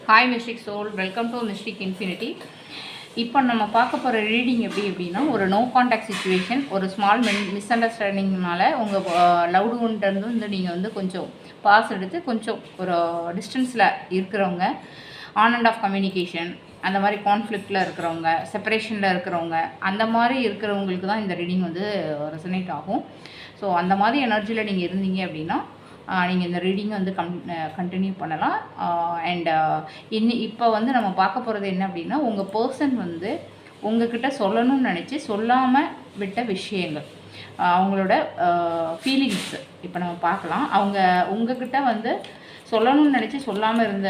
Hi mystic soul, welcome to mystic infinity. இப்போ நம்ம பார்க்க போகிற ரீடிங் எப்படின்னா, ஒரு நோ கான்டாக்ட் சுச்சுவேஷன், ஒரு ஸ்மால் மிஸ் அண்டர்ஸ்டாண்டிங்னால உங்கள் லவ்டு ஒன்ட்டேருந்து வந்து நீங்கள் வந்து கொஞ்சம் பாஸ் எடுத்து கொஞ்சம் ஒரு டிஸ்டன்ஸில் இருக்கிறவங்க, ஆன் அண்ட் ஆஃப் கம்யூனிகேஷன், அந்த மாதிரி கான்ஃப்ளிக்டில் இருக்கிறவங்க, செப்பரேஷனில் இருக்கிறவங்க, அந்த மாதிரி இருக்கிறவங்களுக்கு தான் இந்த ரீடிங் வந்து ரெசனேட் ஆகும். ஸோ அந்த மாதிரி எனர்ஜியில் நீங்கள் இருந்தீங்க அப்படின்னா நீங்கள் இந்த ரீடிங்கை வந்து கண்டினியூ பண்ணலாம். அண்ட் இப்போ வந்து நம்ம பார்க்க போகிறது என்ன அப்படின்னா, உங்கள் பர்சன் வந்து உங்ககிட்ட சொல்லணும்னு நினச்சி சொல்லாமல் விட்ட விஷயங்கள், அவங்களோட ஃபீலிங்ஸ் இப்போ நம்ம பார்க்கலாம். அவங்க உங்ககிட்ட வந்து சொல்லணும்னு நினச்சி சொல்லாமல் இருந்த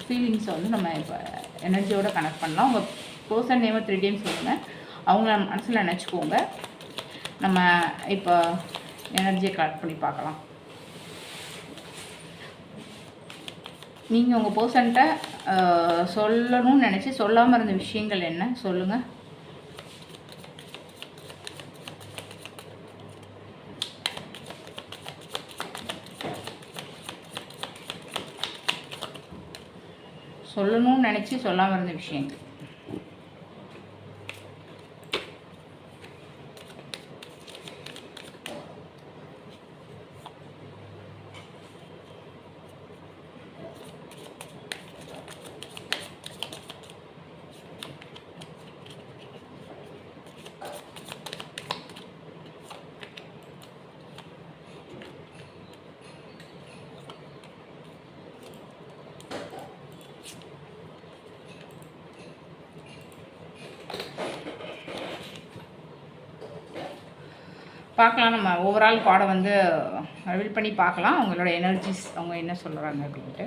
ஃபீலிங்ஸை வந்து நம்ம இப்போ எனர்ஜியோடு கனெக்ட் பண்ணலாம். உங்கள் பர்சன் நேமை 3 டைம்ஸ் சொல்லுங்கள், அவங்கள மனசில் நினச்சிக்கோங்க. நம்ம இப்போ எனர்ஜியை கலெக்ட் பண்ணி பார்க்கலாம். நீங்கள் உங்கள் பர்சன்ட்ட சொல்லணும்னு நினச்சி சொல்லாமல் இருந்த விஷயங்கள் என்ன சொல்லுங்கள். சொல்லணும்னு நினச்சி சொல்லாமல் இருந்த விஷயங்கள். பார்க்கலாம், நம்ம ஓவரால் கார்டை வந்து ரிவீல் பண்ணி பார்க்கலாம், அவங்களோட எனர்ஜிஸ் அவங்க என்ன சொல்கிறாங்க அப்படின்ட்டு.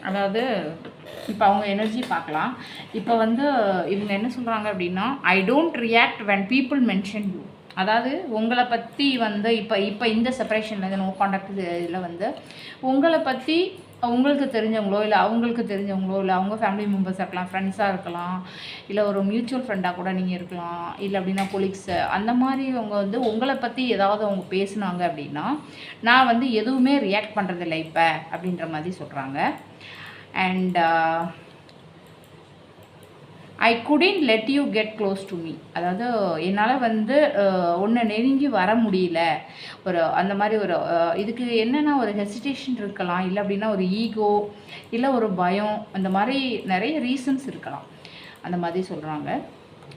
அதாவது இப்போ அவங்க எனர்ஜி பார்க்கலாம். இப்போ வந்து இவங்க என்ன சொல்கிறாங்க அப்படின்னா, I don't react when people mention you. அதாவது உங்களை பற்றி வந்து இப்போ இந்த செப்பரேஷனில் இந்த நோ கான்டாக்ட் இதில் வந்து உங்களை பற்றி உங்களுக்கு தெரிஞ்சவங்களோ இல்லை அவங்களுக்கு தெரிஞ்சவங்களோ இல்லை அவங்க ஃபேமிலி மெம்பர்ஸாக இருக்கலாம், ஃப்ரெண்ட்ஸாக இருக்கலாம், இல்லை ஒரு மியூச்சுவல் ஃப்ரெண்டாக கூட நீங்கள் இருக்கலாம், இல்லை அப்படின்னா கொலீக்ஸு, அந்த மாதிரி அவங்க வந்து உங்களை பற்றி ஏதாவது அவங்க பேசுனாங்க அப்படின்னா நான் வந்து எதுவுமே ரியாக்ட் பண்ணுறதில்லை இப்போ அப்படின்ற மாதிரி சொல்கிறாங்க. And I couldn't let you get close to me. அதாவது என்னால் வந்து ஒன்று நெருங்கி வர முடியல, ஒரு அந்த மாதிரி ஒரு இதுக்கு என்னென்னா ஒரு ஹெசிடேஷன் இருக்கலாம், இல்லை அப்படின்னா ஒரு ஈகோ, இல்லை ஒரு பயம், அந்த மாதிரி நிறைய ரீசன்ஸ் இருக்கலாம், அந்த மாதிரி சொல்கிறாங்க.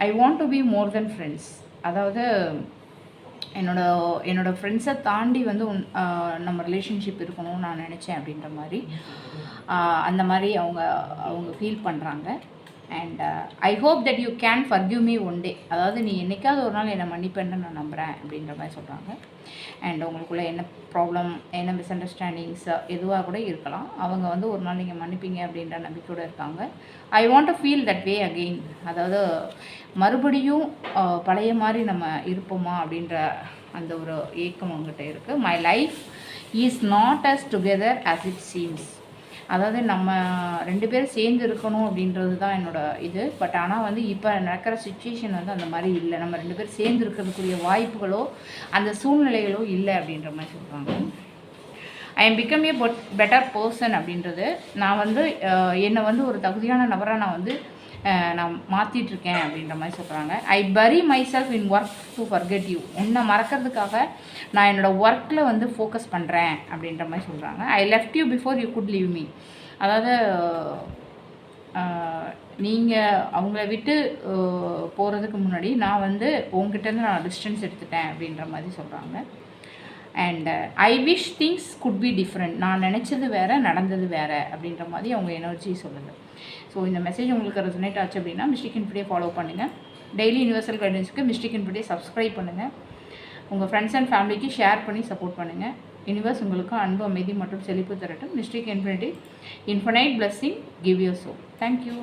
I want to be more then friends. அதாவது என்னோடய ஃப்ரெண்ட்ஸை தாண்டி வந்து நம்ம ரிலேஷன்ஷிப் இருக்கணும்னு நான் நினச்சேன் அப்படின்ற மாதிரி அந்த மாதிரி அவங்க ஃபீல் பண்ணுறாங்க. And I hope that you can forgive me one day. அதாவது நீ என்றைக்காவது ஒரு நாள் என்னை மன்னிப்பேன்னு நான் நம்புகிறேன் அப்படின்ற மாதிரி சொல்கிறாங்க. அண்ட் உங்களுக்குள்ளே என்ன ப்ராப்ளம், என்ன மிஸ் அண்டர்ஸ்டாண்டிங்ஸ் எதுவாக கூட இருக்கலாம், அவங்க வந்து ஒரு நாள் நீங்கள் மன்னிப்பீங்க அப்படின்ற நம்பிக்கையோடு இருக்காங்க. I want to feel that way again. அதாவது மறுபடியும் பழைய மாதிரி நம்ம இருப்போமா அப்படின்ற அந்த ஒரு ஏக்கம் அவங்ககிட்ட இருக்குது. My life is not as together as it seems. அதாவது நம்ம 2 பேரும் சேர்ந்து இருக்கணும் அப்படின்றது தான் என்னோடய இது. பட் ஆனால் வந்து இப்போ நடக்கிற சுச்சுவேஷன் வந்து அந்த மாதிரி இல்லை, நம்ம 2 பேரும் சேர்ந்து இருக்கிறதுக்குரிய வாய்ப்புகளோ அந்த சூழ்நிலைகளோ இல்லை அப்படின்ற மாதிரி சொல்கிறாங்க. I am become a better person அப்படின்றது, நான் வந்து என்னை வந்து ஒரு தகுதியான நபராக நான் மாற்றிட்டுருக்கேன் அப்படின்ற மாதிரி சொல்கிறாங்க. ஐ பரி my self in work to forget you. உன்னை மறக்கிறதுக்காக நான் என்னோடய ஒர்க்கில் வந்து ஃபோக்கஸ் பண்ணுறேன் அப்படின்ற மாதிரி சொல்கிறாங்க. I left you before you good leave me. அதாவது நீங்கள் அவங்கள விட்டு போகிறதுக்கு முன்னாடி நான் வந்து உங்ககிட்டேருந்து நான் டிஸ்டன்ஸ் எடுத்துட்டேன் அப்படின்ற மாதிரி சொல்கிறாங்க. And I wish things could be different. நான் நினச்சது வேறு, நடந்தது வேறு அப்படின்ற மாதிரி அவங்க எனர்ஜி சொல்லுது. ஸோ இந்த மெசேஜ் உங்களுக்கு ரெசனேட் ஆச்சு அப்படின்னா மிஸ்டிக் இன்ஃபினிட்டியை ஃபாலோ பண்ணுங்கள். டெய்லி யூனிவர்சல் கைடன்ஸுக்கு மிஸ்டிக் இன்ஃபினிட்டியை சப்ஸ்கிரைப் பண்ணுங்கள். உங்கள் ஃப்ரெண்ட்ஸ் அண்ட் ஃபேமிலிக்கு ஷேர் பண்ணி சப்போர்ட் பண்ணுங்கள். யூனிவர்ஸ் உங்களுக்கு அன்பு, அமைதி மற்றும் செழிப்பு தரட்டும். Mystic infinity, infinite blessing, give your soul. Thank you.